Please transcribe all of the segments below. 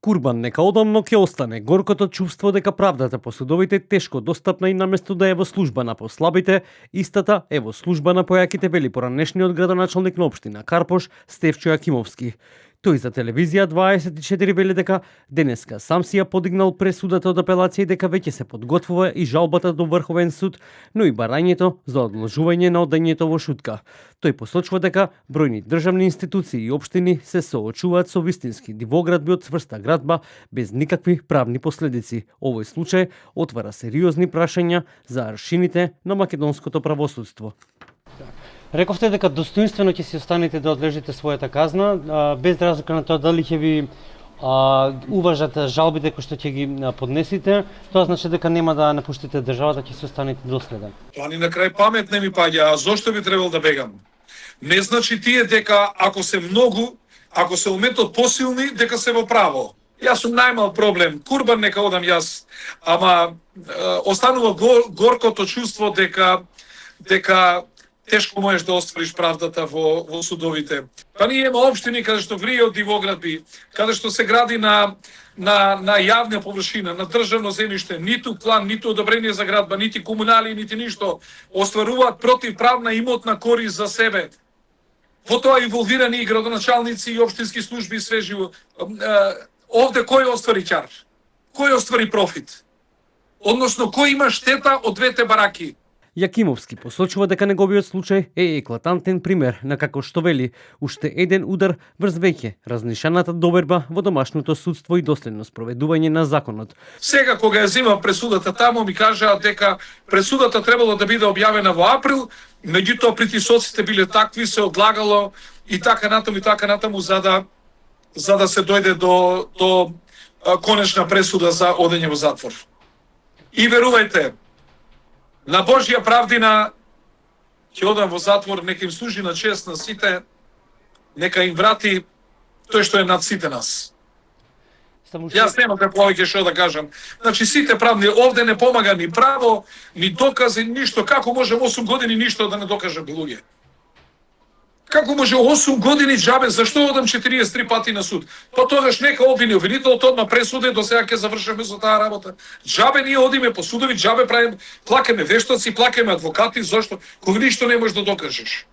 Курбан нека одамно ќе остане горкото чувство дека правдата по судовите тешко достапна и наместо да е во служба на послабите, истата е во служба на појаките, вели поранешниот градоначалник на општина Карпош Стефчо Јакимовски. Тој за телевизија 24 вели дека денеска сам си ја подигнал пресудата од апелација и дека веќе се подготвува и жалбата до Врховен суд, но и барањето за одложување на одењето во шутка. Тој посочува дека бројни државни институции и општини се соочуваат со вистински дивоградби од цврста градба без никакви правни последици. Овој случај отвара сериозни прашања за аршините на македонското правосудство. Рековте дека достоинствено ќе си останете да одлежите својата казна, без разлика на тоа дали ќе ви уважат жалбите кои што ќе ги поднесите. Тоа значи дека нема да напуштите државата, ќе се останете доследен. Тоа ни на крај памет не ми паѓа, а зошто би требал да бегам? Не значи тие дека ако се многу, ако се уметот посилни, дека се во право. Јас сум најмал проблем, Курбан нека одам јас, ама останува горкото чувство дека тешко можеш да оствариш правдата во судовите. Па ние имаме општини каде што врие од дивоградби, каде што се гради на јавна површина, на државно земјиште, ниту план, ниту одобрение за градба, нити комунали, нити ништо, остваруваат противправна имотна корист за себе. Во тоа инволвирани и градоначалници и општински служби и све живо. Овде кој оствари ќар? Кој оствари профит? Односно, кој има штета од двете бараки? Јакимовски посочува дека неговиот случај е еклатантен пример на како што вели уште еден удар врз веќе разнишаната доверба во домашното судство и доследно спроведување на законот. Сега кога ја зема пресудата таму ми кажаат дека пресудата требало да биде објавена во април, меѓутоа притисоците биле такви, се одлагало и така натаму за да се дојде до конечна пресуда за одење во затвор. И верувајте, на Божја правдина ќе одам во затвор, нека им служи на чест на сите, нека им врати тој што е над сите нас. Јас немам повеќе што да кажам. Значи сите правни, овде не помага ни право, ни докази, ништо. Како може 8 години ништо да не докаже луѓе? Како може 8 години џабе, зашто одам 43 пати на суд? Па тогаш нека обвини обвинителот одма пресуде, до сега ќе завршиме со таа работа. Џабе ние одиме по судови, џабе правиме, плакаме вештаци, плакаме адвокати, зошто? Кога ништо не можеш да докажеш.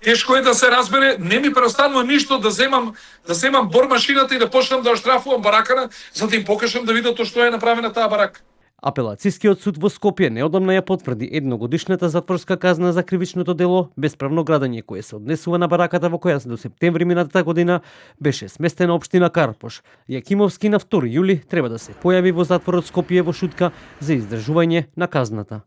Тешко е да се разбере, не ми преостанува ништо да земам бормашината и да почнам да оштрафувам баракана, за да им покажам да видат што е направена таа барака. Апелацијскиот суд во Скопје неодамна ја потврди едногодишната затворска казна за кривичното дело бесправно градење кое се однесува на бараката во која до септември минатата година беше сместена општина Карпош. Јакимовски на 2 јули треба да се појави во затворот Скопје во шутка за издржување на казната.